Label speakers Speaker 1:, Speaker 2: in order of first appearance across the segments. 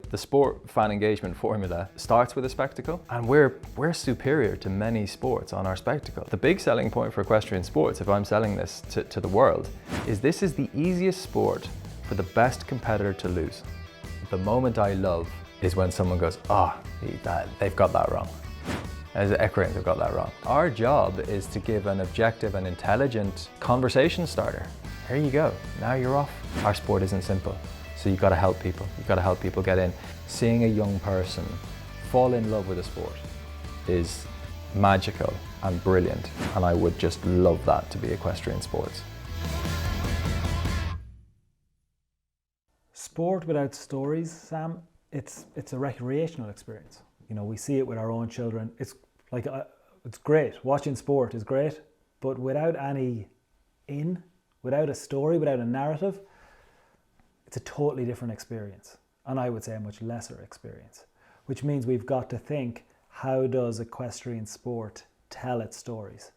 Speaker 1: the sport fan engagement formula starts with a spectacle, and we're superior to many sports on our spectacle. The big selling point for equestrian sports, if I'm selling this to the world, is this is the easiest sport for the best competitor to lose. The moment I love is when someone goes, they've got that wrong. As EquiRatings have got that wrong. Our job is to give an objective and intelligent conversation starter. Here you go, now you're off. Our sport isn't simple, so you've got to help people. You've got to help people get in. Seeing a young person fall in love with a sport is magical and brilliant, and I would just love that to be equestrian sports.
Speaker 2: Sport without stories, Sam, it's a recreational experience. You know, we see it with our own children. It's like, it's great. Watching sport is great, but without without a story, without a narrative, it's a totally different experience. And I would say a much lesser experience, which means we've got to think, how does equestrian sport tell its stories?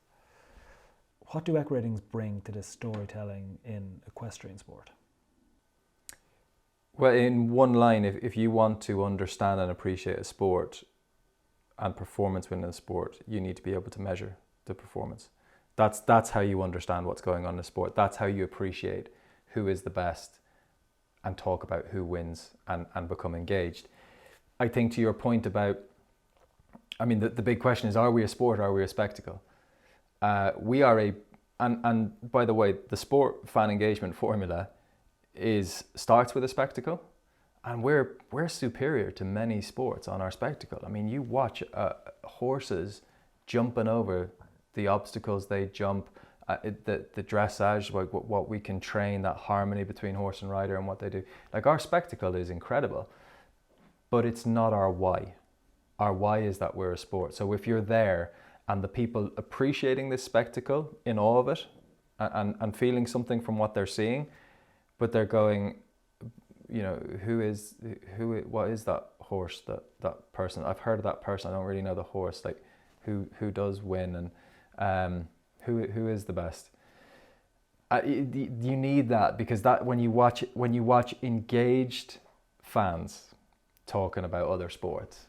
Speaker 2: What do EquiRatings bring to this storytelling in equestrian sport?
Speaker 1: Well, in one line, if you want to understand and appreciate a sport and performance within a sport, you need to be able to measure the performance. That's how you understand what's going on in the sport. That's how you appreciate who is the best and talk about who wins and become engaged. I think to your point about, I mean, the big question is, are we a sport or are we a spectacle? We are and by the way, the sport fan engagement formula starts with a spectacle, and we're superior to many sports on our spectacle. I mean, you watch horses jumping over the obstacles they jump, the dressage, what we can train, that harmony between horse and rider and what they do. Like, our spectacle is incredible, but it's not our why. Our why is that we're a sport. So if you're there and the people appreciating this spectacle in all of it and feeling something from what they're seeing, but they're going, you know, what is that horse, that person? I've heard of that person, I don't really know the horse, like who does win, and who is the best? You need that, because that when you watch engaged fans talking about other sports,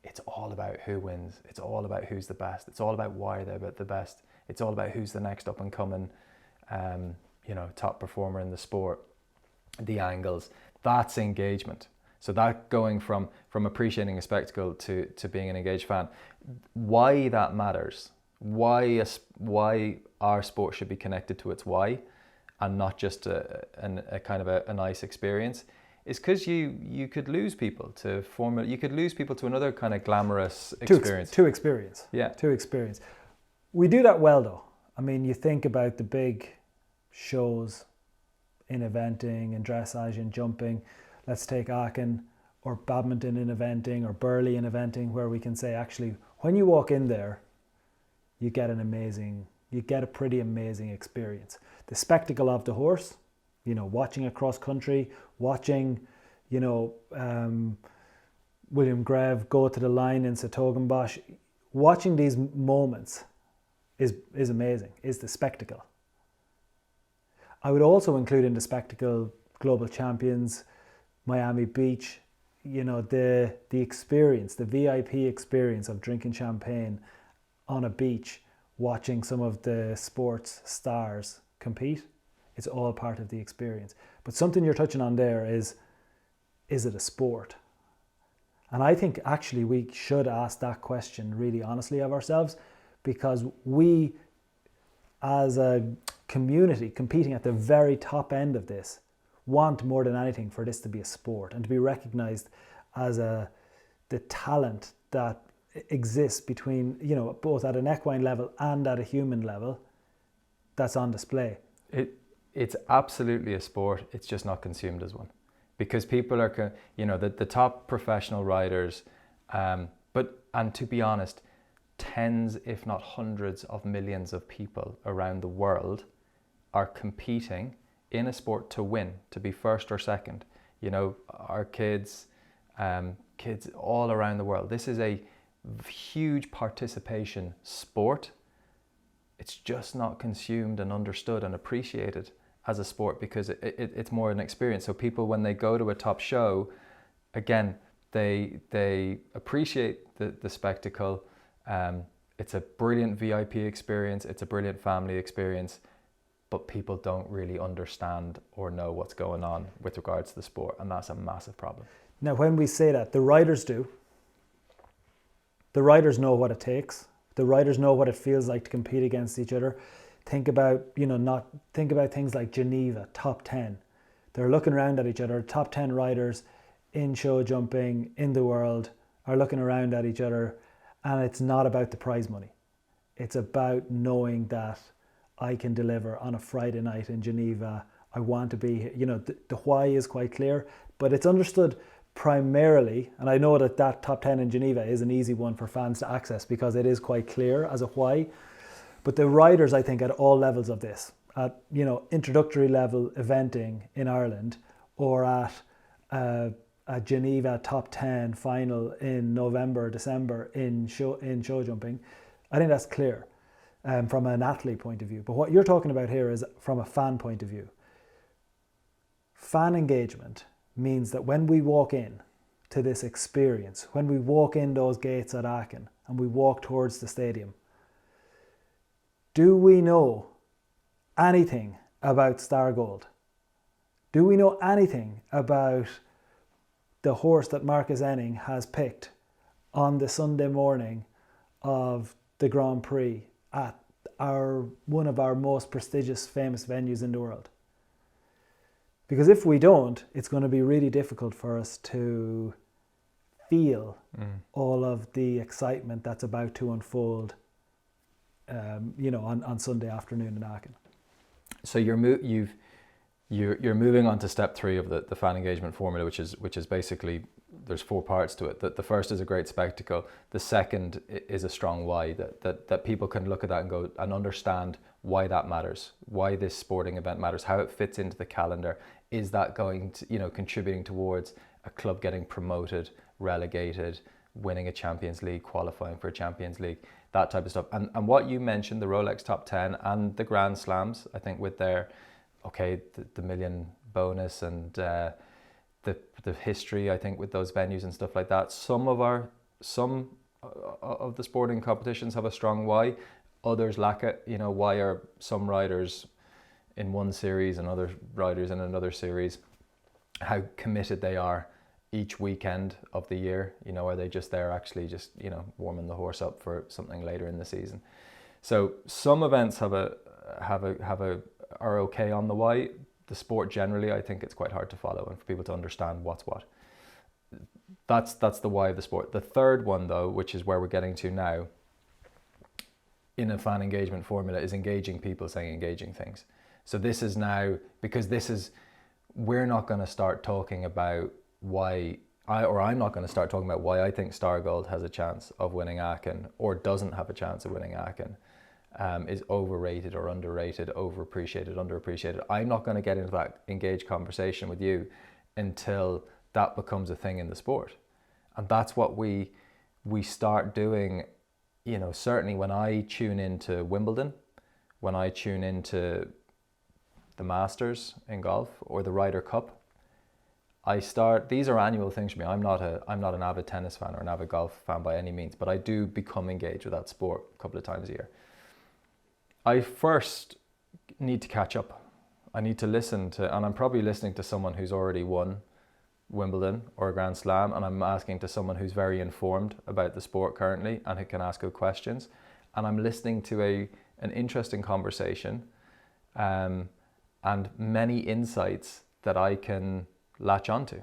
Speaker 1: it's all about who wins. It's all about who's the best. It's all about why they're the best. It's all about who's the next up and coming, top performer in the sport. The angles, that's engagement. So that going from appreciating a spectacle to being an engaged fan, why that matters, why our sport should be connected to its why and not just a kind of a nice experience, is because you could lose people to you could lose people to another kind of glamorous experience.
Speaker 2: To experience.
Speaker 1: Yeah.
Speaker 2: To experience. We do that well though. I mean, you think about the big shows in eventing and dressage and jumping. Let's take Aachen or badminton in eventing or Byrne in eventing, where we can say, actually, when you walk in there, you get a pretty amazing experience. The spectacle of the horse, watching across country, watching, William Greve go to the line in Satogenbosch, watching these moments is amazing, is the spectacle. I would also include in the spectacle global champions, Miami Beach, the experience, the VIP experience of drinking champagne on a beach, watching some of the sports stars compete. It's all part of the experience. But something you're touching on there is it a sport? And I think actually we should ask that question really honestly of ourselves, because we, as a community competing at the very top end of this, want more than anything for this to be a sport and to be recognized as the talent that exists between, both at an equine level and at a human level, that's on display.
Speaker 1: It's absolutely a sport. It's just not consumed as one, because people are, the top professional riders, and to be honest, tens, if not hundreds of millions of people around the world are competing in a sport to win, to be first or second. Our kids all around the world. This is a huge participation sport. It's just not consumed and understood and appreciated as a sport, because it's more an experience. So people, when they go to a top show, again, They appreciate the spectacle. It's a brilliant VIP experience. It's a brilliant family experience, but people don't really understand or know what's going on with regards to the sport, and that's a massive problem.
Speaker 2: Now, when we say that, the riders do. The riders know what it takes. The riders know what it feels like to compete against each other. Think about things like Geneva, top 10. They're looking around at each other. Top 10 riders in show jumping in the world are looking around at each other, and it's not about the prize money. It's about knowing that I can deliver on a Friday night in Geneva. I want to be, the why is quite clear, but it's understood primarily, and I know that top 10 in Geneva is an easy one for fans to access because it is quite clear as a why. But the riders, I think, at all levels of this, at introductory level eventing in Ireland, or at a Geneva top 10 final in November, December in show jumping, I think that's clear from an athlete point of view. But what you're talking about here is from a fan point of view. Fan engagement means that when we walk in to this experience, when we walk in those gates at Aachen and we walk towards the stadium, do we know anything about Star Gold? Do we know anything about the horse that Marcus Enning has picked on the Sunday morning of the Grand Prix at one of our most prestigious, famous venues in the world? Because if we don't, it's going to be really difficult for us to feel all of the excitement that's about to unfold, on Sunday afternoon in Aachen.
Speaker 1: So you're moving on to step 3 of the fan engagement formula, which is basically, there's 4 parts to it. The first is a great spectacle. The second is a strong why, that people can look at that and go and understand why that matters, why this sporting event matters, how it fits into the calendar. Is that going to, contributing towards a club getting promoted, relegated, winning a Champions League, qualifying for a Champions League, that type of stuff. And what you mentioned, the Rolex Top 10 and the Grand Slams, I think with their, the million bonus and the history, I think, with those venues and stuff like that. Some of the sporting competitions have a strong why, others lack it. Why are some riders in one series and other riders in another series, how committed they are each weekend of the year? Are they just there actually just, warming the horse up for something later in the season? So some events are okay on the why. The sport generally, I think it's quite hard to follow and for people to understand what's what. That's the why of the sport. The third one, though, which is where we're getting to now in a fan engagement formula, is engaging people saying engaging things. So this is now, because we're not going to start talking about I'm not going to start talking about why I think Star Gold has a chance of winning Aachen or doesn't have a chance of winning Aachen, is overrated or underrated, overappreciated, underappreciated. I'm not going to get into that engaged conversation with you until that becomes a thing in the sport. And that's what we start doing, certainly when I tune into Wimbledon, when I tune into the Masters in golf or the Ryder Cup, these are annual things for me. I'm not an avid tennis fan or an avid golf fan by any means, but I do become engaged with that sport a couple of times a year. I first need to catch up. I need to listen to, and I'm probably listening to someone who's already won Wimbledon or a Grand Slam, and I'm asking to someone who's very informed about the sport currently and who can ask good questions. And I'm listening to an interesting conversation and many insights that I can latch onto.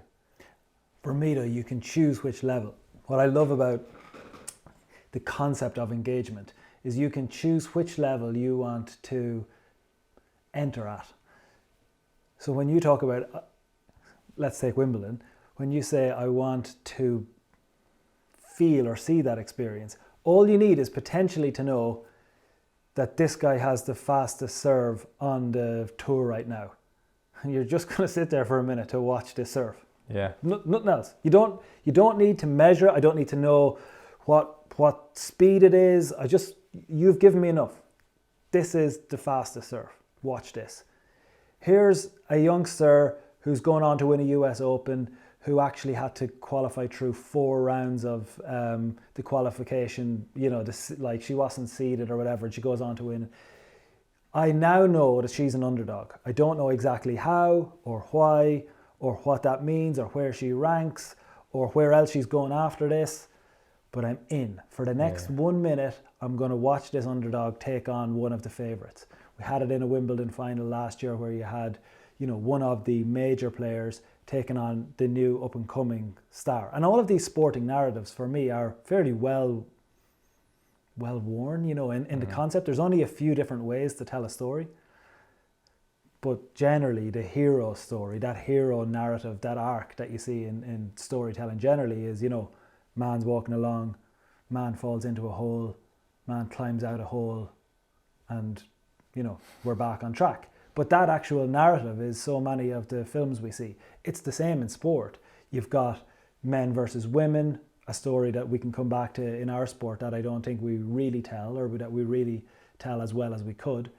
Speaker 2: For me, though, you can choose which level. What I love about the concept of engagement is you can choose which level you want to enter at. So when you talk about, let's take Wimbledon, when you say I want to feel or see that experience, all you need is potentially to know that this guy has the fastest serve on the tour right now. And you're just going to sit there for a minute to watch this serve.
Speaker 1: Yeah.
Speaker 2: Nothing else. You don't need to measure. I don't need to know what speed it is. You've given me enough. This is the fastest serve. Watch this. Here's a youngster who's going on to win a US Open, who actually had to qualify through 4 rounds of the qualification, you know, like she wasn't seeded or whatever, and she goes on to win. I now know that she's an underdog. I don't know exactly how or why or what that means or where she ranks or where else she's going after this, but I'm in. For the next 1 minute, I'm going to watch this underdog take on one of the favourites. We had it in a Wimbledon final last year where you had, you know, one of the major players taking on the new up-and-coming star. And all of these sporting narratives, for me, are fairly well worn, you know, in the concept. There's only a few different ways to tell a story. But generally, the hero story, that hero narrative, that arc that you see in storytelling generally is, you know, man's walking along, man falls into a hole, man climbs out a hole, and, you know, we're back on track. But that actual narrative is so many of the films we see. It's the same in sport. You've got men versus women, a story that we can come back to in our sport that I don't think we really tell, or that we really tell as well as we could.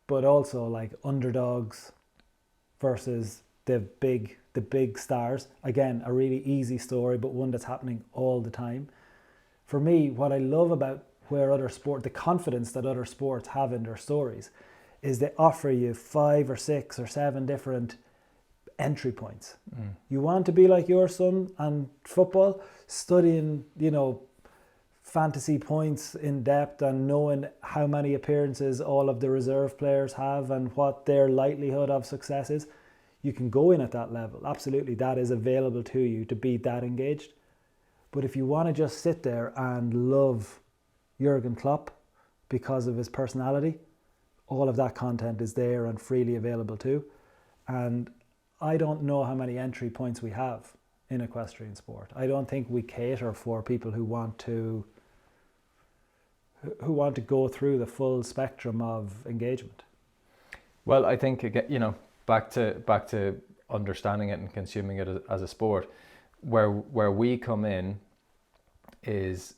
Speaker 2: But also like underdogs versus the big stars. Again, a really easy story, but one that's happening all the time. For me, what I love about the confidence that other sports have in their stories is they offer you 5 or 6 or 7 different entry points. You want to be like your son and football, studying, you know, fantasy points in depth and knowing how many appearances all of the reserve players have and what their likelihood of success is. You can go in at that level. Absolutely, that is available to you to be that engaged. But if you want to just sit there and love Jurgen Klopp because of his personality, all of that content is there and freely available too. And I don't know how many entry points we have in equestrian sport. I don't think we cater for people who want to go through the full spectrum of engagement.
Speaker 1: Well, I think, again, you know, back to understanding it and consuming it as a sport, where we come in is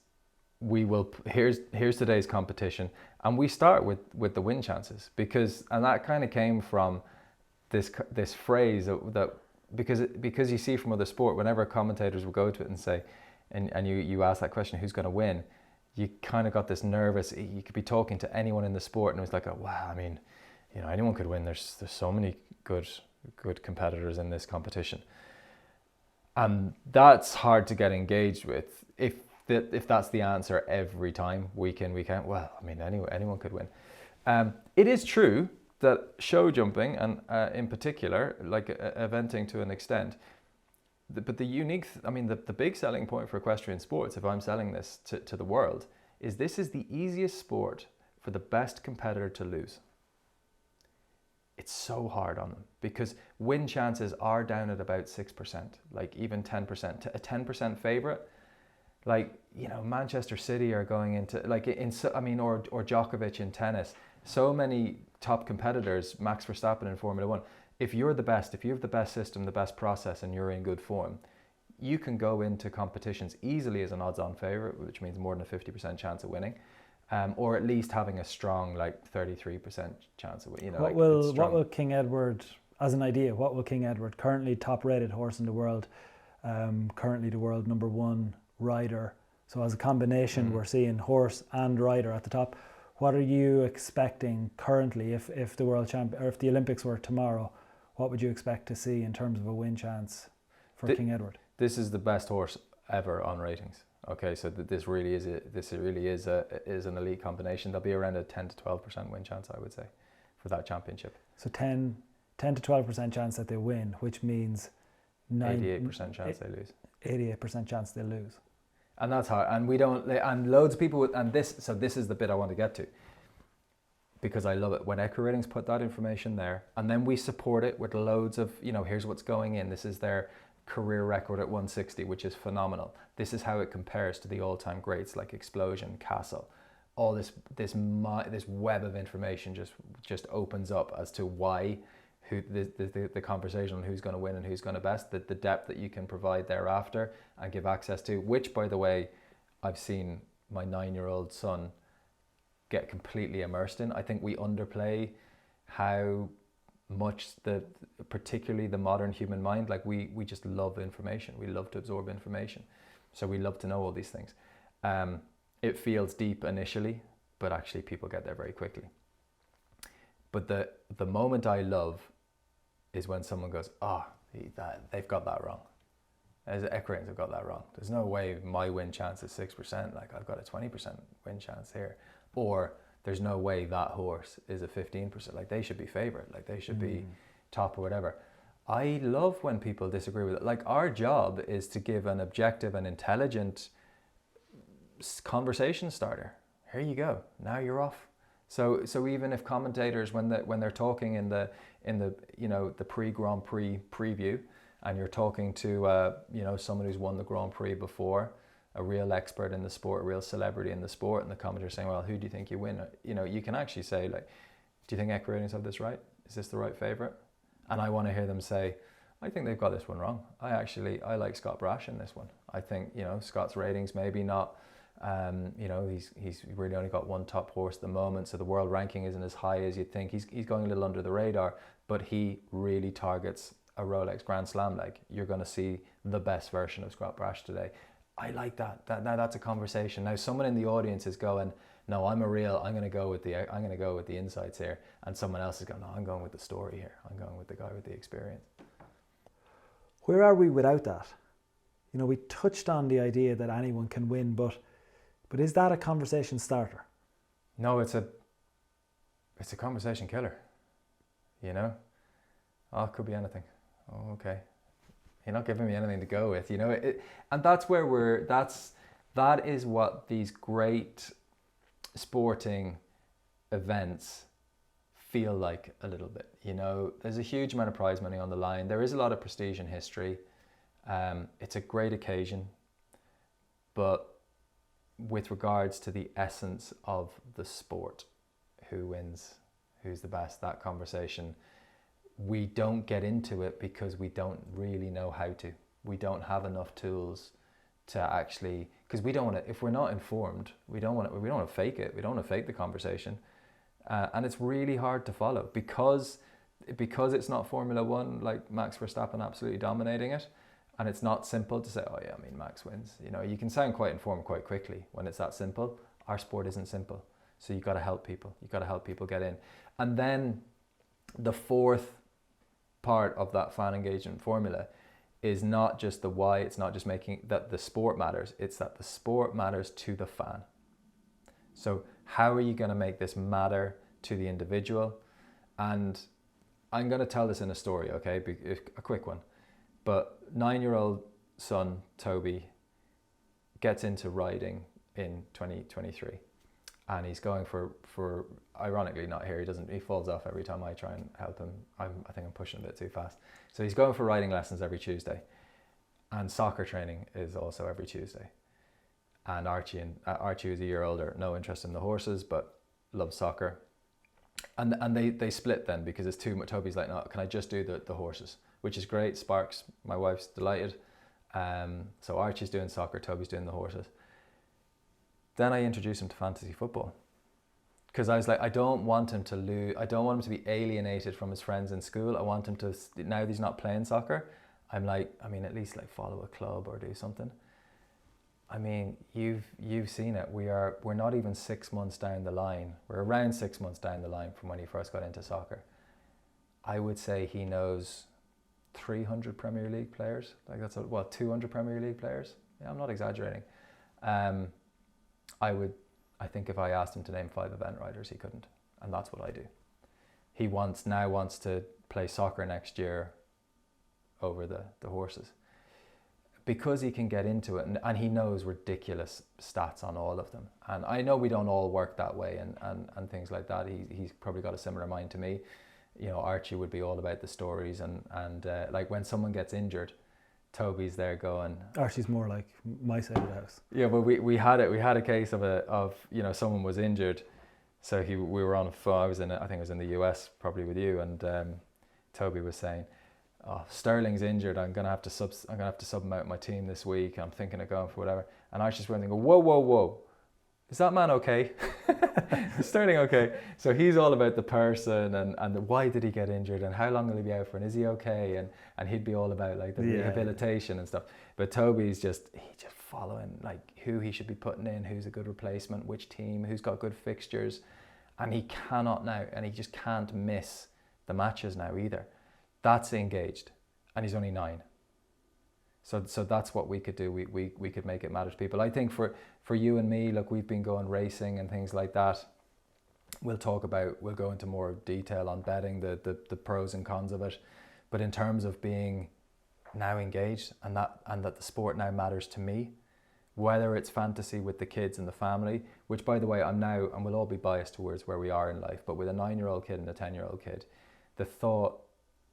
Speaker 1: here's today's competition, and we start with the win chances, and that kind of came from this phrase that because you see from other sport, whenever commentators will go to it and say, and you ask that question, who's going to win, you kind of got this nervous. You could be talking to anyone in the sport, and it was like, wow, I mean, you know, anyone could win. There's so many good competitors in this competition, and that's hard to get engaged with if that's the answer every time, week in, week out. Well, I mean, anyone could win. It is true that show jumping, and in particular, like eventing to an extent, but the big selling point for equestrian sports, if I'm selling this to the world, is this is the easiest sport for the best competitor to lose. It's so hard on them because win chances are down at about 6%, like even 10%. A 10% favorite, like, you know, Manchester City are going into, like, or Djokovic in tennis. So many top competitors, Max Verstappen in Formula One. If you're the best, if you have the best system, the best process, and you're in good form, you can go into competitions easily as an odds-on favorite, which means more than a 50% chance of winning, or at least having a strong, like, 33% chance of winning. You know, what
Speaker 2: will King Edward, as an idea, what will King Edward, currently top-rated horse in the world, currently the world number 1 rider. So as a combination, we're seeing horse and rider at the top. What are you expecting currently if the world champion, or if the Olympics were tomorrow? What would you expect to see in terms of a win chance for King Edward?
Speaker 1: This is the best horse ever on ratings. Okay, so this really is an elite combination. There'll be around a 10 to 12% win chance, I would say, for that championship.
Speaker 2: So 10 to 12% chance that they win, which means
Speaker 1: 88% chance they lose.
Speaker 2: 88% chance they lose.
Speaker 1: And that's hard. And we don't, and loads of people, this is the bit I want to get to, because I love it when EquiRatings put that information there, and then we support it with loads of, you know, here's what's going in. This is their career record at 160, which is phenomenal. This is how it compares to the all-time greats like Explosion, Castle. All this web of information just opens up as to why the conversation on who's going to win and who's going to best, the depth that you can provide thereafter and give access to, which, by the way, I've seen my 9-year-old son get completely immersed in. I think we underplay how particularly the modern human mind, like we just love information. We love to absorb information. So we love to know all these things. It feels deep initially, but actually people get there very quickly. But the moment I love is when someone goes, they've got that wrong. As EquiRatings have got that wrong. There's no way my win chance is 6%. Like I've got a 20% win chance here. Or there's no way that horse is a 15%. Like they should be favourite. Like they should be top or whatever. I love when people disagree with it. Like our job is to give an objective and intelligent conversation starter. Here you go. Now you're off. So even if commentators, when they're talking in the the pre-Grand Prix preview, and you're talking to someone who's won the Grand Prix before, a real expert in the sport, a real celebrity in the sport, and the commentator's saying, well, who do you think you win? You can actually say, like, do you think EquiRatings have this right? Is this the right favourite? And I want to hear them say, I think they've got this one wrong. I like Scott Brash in this one. I think, Scott's ratings maybe not, he's really only got one top horse at the moment, so the world ranking isn't as high as you'd think. He's going a little under the radar, but he really targets a Rolex Grand Slam. Like, you're going to see the best version of Scott Brash today. I like that. Now that's a conversation. Now someone in the audience is going, no, I'm going to go with the insights here, and someone else is going, no, I'm going with the story here. I'm going with the guy with the experience.
Speaker 2: Where are we without that? We touched on the idea that anyone can win, but is that a conversation starter?
Speaker 1: No, it's a conversation killer. Oh, it could be anything. Oh, okay. You're not giving me anything to go with, and that's where that is what these great sporting events feel like a little bit. There's a huge amount of prize money on the line. There is a lot of prestige in history. It's a great occasion, but with regards to the essence of the sport, who wins, who's the best, that conversation, we don't get into it because we don't really know how to. We don't have enough tools to actually, because we don't want to, if we're not informed, we don't want to fake it. We don't want to fake the conversation. And it's really hard to follow because it's not Formula One, like Max Verstappen absolutely dominating it. And it's not simple to say, oh yeah, Max wins. You can sound quite informed quite quickly when it's that simple. Our sport isn't simple. So you've got to help people. You've got to help people get in. And then the fourth part of that fan engagement formula is not just the why. It's not just making that the sport matters. It's that the sport matters to the fan. So how are you going to make this matter to the individual? And I'm going to tell this in a story, okay? A quick one. But 9-year-old son, Toby, gets into riding in 2023. And he's going for ironically not here. He falls off every time I try and help him. I think I'm pushing a bit too fast. So he's going for riding lessons every Tuesday. And soccer training is also every Tuesday. And Archie was a year older, no interest in the horses, but loves soccer. And they split then because it's too much. Toby's like, no, can I just do the horses? Which is great. Sparks, my wife's delighted. So Archie's doing soccer, Toby's doing the horses. Then I introduced him to fantasy football because I was like, I don't want him to lose. I don't want him to be alienated from his friends in school. I want him to, now that he's not playing soccer, I'm like, at least like follow a club or do something. You've seen it. We're not even 6 months down the line. We're around 6 months down the line from when he first got into soccer. I would say he knows 300 Premier League players. Like 200 Premier League players. Yeah, I'm not exaggerating. I think if I asked him to name 5 event riders, he couldn't. And that's what I do. He now wants to play soccer next year over the horses. Because he can get into it and he knows ridiculous stats on all of them. And I know we don't all work that way and things like that. He's probably got a similar mind to me. Archie would be all about the stories and like when someone gets injured, Toby's there going.
Speaker 2: Archie's more like my side of the house.
Speaker 1: Yeah, but we had a case of someone was injured, so we were on a phone. I think I was in the US probably with you, and Toby was saying, oh, Sterling's injured. I'm gonna have to sub him out my team this week. I'm thinking of going for whatever. And Archie's running, go, whoa. is that man okay? Is Sterling okay? So he's all about the person and why did he get injured and how long will he be out for and is he okay? And he'd be all about like the rehabilitation and stuff. But Toby's just following like who he should be putting in, who's a good replacement, which team, who's got good fixtures. And he cannot now, and he just can't miss the matches now either. That's engaged. And he's only 9. So that's what we could do. We could make it matter to people. I think for you and me, look, we've been going racing and things like that. We'll go into more detail on betting, the pros and cons of it. But in terms of being now engaged and that the sport now matters to me, whether it's fantasy with the kids and the family, which by the way, I'm now, and we'll all be biased towards where we are in life, but with a 9-year-old kid and a 10-year-old kid, the thought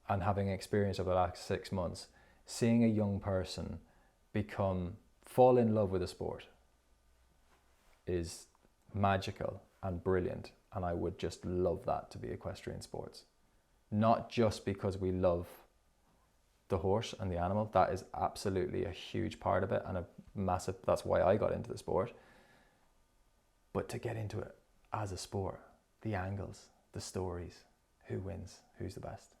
Speaker 1: and having experience over the last 6 months, seeing a young person fall in love with a sport is magical and brilliant. And I would just love that to be equestrian sports. Not just because we love the horse and the animal. That is absolutely a huge part of it and that's why I got into the sport. But to get into it as a sport, the angles, the stories, who wins, who's the best.